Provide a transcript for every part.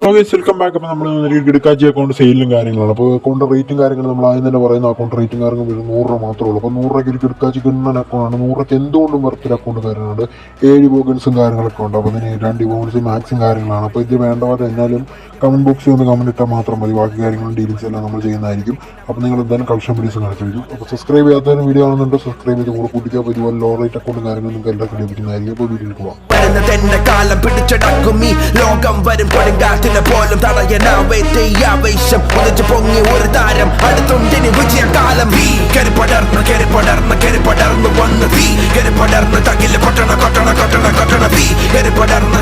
Hello guys, welcome back. അപ്പോൾ നമ്മൾ കിടക്കാച്ചി account സെയിലും കാര്യങ്ങളാണ്. അപ്പോൾ അക്കൗണ്ട് റേറ്റും കാര്യങ്ങളും നമ്മൾ ആദ്യം തന്നെ പറയുന്ന അക്കൗണ്ട് റേറ്റും കാര്യങ്ങളും വരും 100 രൂപ മാത്രമേ ഉള്ളൂ. അപ്പോൾ 100 രൂപയ്ക്ക് ഒരു കിടക്കാച്ചി കിണ്ണൻ അക്കൗണ്ടാണ്. 100 രൂപയ്ക്ക് എന്തുകൊണ്ടും വെറുത്തൊരു അക്കൗണ്ട് കാര്യങ്ങളുണ്ട്. 7 ബോഗൻസും കാര്യങ്ങളൊക്കെ ഉണ്ട്. അപ്പോൾ അതിന് 2 ബോഗൻസും മാക്സും കാര്യങ്ങളാണ്. അപ്പോൾ ഇത് വേണ്ടവർ എന്നാലും കമൻറ്റ് ബോക്സിൽ ഒന്ന് കമൻറ്റ് ഇട്ടാൽ മാത്രം മതി. ബാക്കി കാര്യങ്ങളും ഡീറ്റെയിൽസ് എല്ലാം നമ്മൾ ചെയ്യുന്നതായിരിക്കും. അപ്പോൾ നിങ്ങൾ എന്തായാലും കളക്ഷൻ വീഡിയോസ് കാണിച്ചു വരും. അപ്പോൾ സബ്സ്ക്രൈബ് ചെയ്യാത്തതിന് വീഡിയോ ആണെന്നുണ്ട് സബ്സ്ക്രൈബ് ചെയ്ത് കൂടെ കൂട്ടിക്കുക. അപ്പോൾ ഇതുപോലെ ലോ റേറ്റ് അക്കൗണ്ടും കാര്യങ്ങളും നിങ്ങൾക്ക് എല്ലാവർക്കും ലഭിക്കുന്നതായിരിക്കും. അപ്പോൾ വീഡിയോയിൽ പോകാം. കാലം പിടിച്ചടക്കും ഈ ലോകം വരും കൊടുങ്കാറ്റിനെ പോലും തടയാനാവേശം ഉദിച്ചു പൊങ്ങി ഒരു താരം അടുത്തുണ്ടിനി വിജയകാലം കെറിപ്പടർന്ന് വന്ന് തീ കെറിപ്പടർന്ന് തകില കൊട്ടണ കൊട്ടണ കൊട്ടണ കൊട്ടണ തീ കെറിപ്പടർന്ന്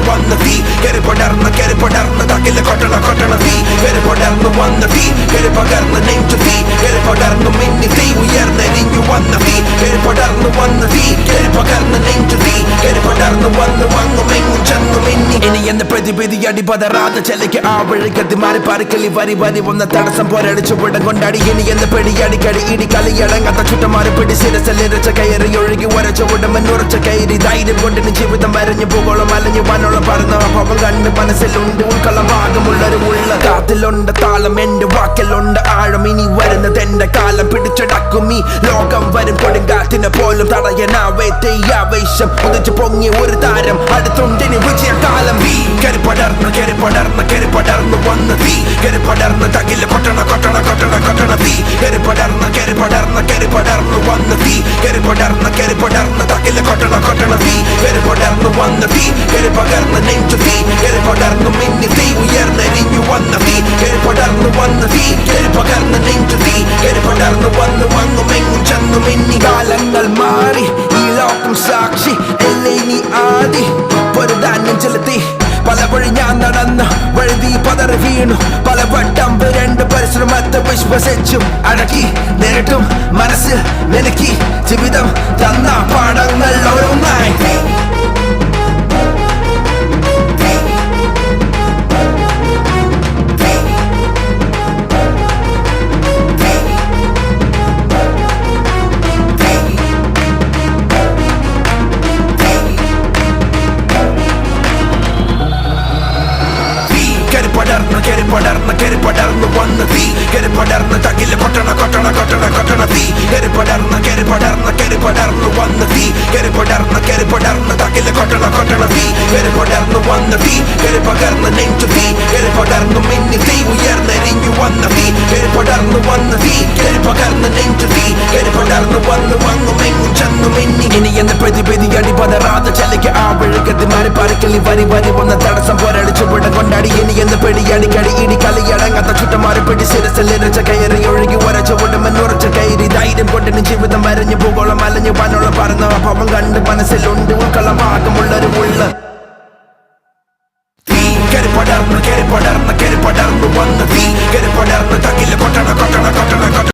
വന്ന് തീ കെറിപ്പടർന്ന് തകില കൊട്ടണ കൊട്ടണ തീ കെറിപ്പടർന്ന് വന്ന് തീ കെറിപ്പകർന്ന് നെഞ്ചു തീ കെറിപ്പടർന്ന് മിന്നി തീ ഉയർന്നെരിഞ്ഞു വന്ന തീ കെറിപ്പടർന്ന് വന്ന് തീ കെറിപ്പകർന്ന് നെഞ്ചു തീ കെറിപ്പടർന്ന് വന്ന് വങ്ങുമെങ്ങും ചെന്നു മിന്നി ഇനി എന്ന് പ്രതിപതി അടിപതറാതെ ചെലയ്ക്ക് ആ വഴിക്കത്തി മാറി പാറിക്കളി വരി വന്ന തടസ്സം പോരടിച്ചു വിടം കൊണ്ടാടി ഇനി എന്ന് പെടിയടിക്കടി ഇടി കളിയടങ്ങാത്ത ചുട്ടമാറി പിടി ശിരസലിരച്ച കയറി ഒഴുകി ഉരച്ച ഉടമെന്നുറച്ച കയറി ധൈര്യം കൊണ്ടിന് ജീവിതം വരഞ്ഞു പോകോളം അലഞ്ഞു വനോളം പറന്ന അഭാവം കണ്ട് മനസ്സിലുണ്ട് ഉൾക്കൊള്ള ഭാഗമുള്ളൊരു ഉള്ള കാത്തിലുണ്ട് താളം എന്റെ വാക്കിലുണ്ട് ആഴം ഇനി വരുന്നത് എന്റെ കാലം പിടിച്ചടക്കും ഈ ലോകം വരും കൊടുങ്കാറ്റിനെ പോലും തടയാനാവേശം ഉദിച്ചു പൊങ്ങി ഒരു താരം അടുത്തുണ്ടിനി വിജയകാലം കെറിപ്പടർന്ന് വന്ന് തീ കെറിപ്പടർന്ന് തകില കൊട്ടണ കൊട്ടണ കൊട്ടണ കൊട്ടണ തീ കെറിപ്പടർന്ന് വന്ന് തീ കെറിപ്പടർന്ന് തകില കൊട്ടണ കൊട്ടണ തീ കെറിപ്പടർന്ന് വന്ന് തീ കെറിപ്പകർന്ന് നെഞ്ചു തീ കെറിപ്പടർന്ന് മിന്നി തീ ഉയർന്നെരിഞ്ഞു വന്ന തീ കെറിപ്പടർന്ന് വന്ന് തീ കെറിപ്പകർന്ന് നെഞ്ചു തീ കെറിപ്പടർന്ന് വന്ന് വങ്ങുമെങ്ങും ചെന്നു മിന്നി കാലങ്ങൾ മാറി ഈ ലോകം സാക്ഷി എന്നെ നീ ആദി പൊരുതാനും ചെലുത്തി പല വഴി ഞാൻ നടന്ന് വഴുതി പതറി വീണു പല വട്ടം രണ്ട് പരിശ്രമത്തെ വിശ്വസിച്ചും അടക്കി നേരിട്ടും മനസ്സിൽ നിനക്കി ജീവിതം തന്ന പാഠങ്ങൾ ഓരോന്നായി കെറിപ്പടർന്ന് വന്ന് തീ കെറിപ്പടർന്ന് തകില കൊട്ടണ കൊട്ടണ കൊട്ടണ കൊട്ടണ തീ കെറിപ്പടർന്ന് വന്ന് തീ കെറിപ്പടർന്ന് തകില കൊട്ടണ കൊട്ടണ തീ കെറിപ്പടർന്ന് വന്ന് തീ കെറിപ്പകർന്ന് നെഞ്ചു തീ കെറിപ്പടർന്ന് മിന്നി തീ ഉയർന്നെരിഞ്ഞു വന്ന തീ കെറിപ്പടർന്ന് വന്ന് തീ കെറിപ്പകർന്ന് നെഞ്ചു തീ കെറിപ്പടർന്ന് വന്ന് വങ്ങുമെങ്ങും ചെന്നു മിന്നി ഇനി എന്ന് പ്രതിപതി അടിപതറാതെ ചെലയ്ക്ക് ആ വഴിക്കത്തി മാറി പാറിക്കളി വരി വന്ന തടസ്സം പോരടിച്ചു വിടം കൊണ്ടാടി ഇനി എന്ന് പെടിയടിക്കടി ഇടി കളിയടങ്ങാത്ത ചുട്ടമാറി പിടി ശിരസലിരച്ച കയറി ഒഴുകി ഉരച്ച ഉടമെന്നുറച്ച കയറി ധൈര്യം കൊണ്ടിന് ജീവിതം വരഞ്ഞു പോകോളം അലഞ്ഞു വനോളം പറന്ന അഭാവം കണ്ട് മനസ്സിലുണ്ട് ഉൾക്കൊള്ള ഭാഗമുള്ളൊരു ഉള്ള കെറിപ്പടർന്ന് വന്ന് തീ കെറിപ്പടർന്ന് തകില കൊട്ടണ കൊട്ടണ കൊട്ടണ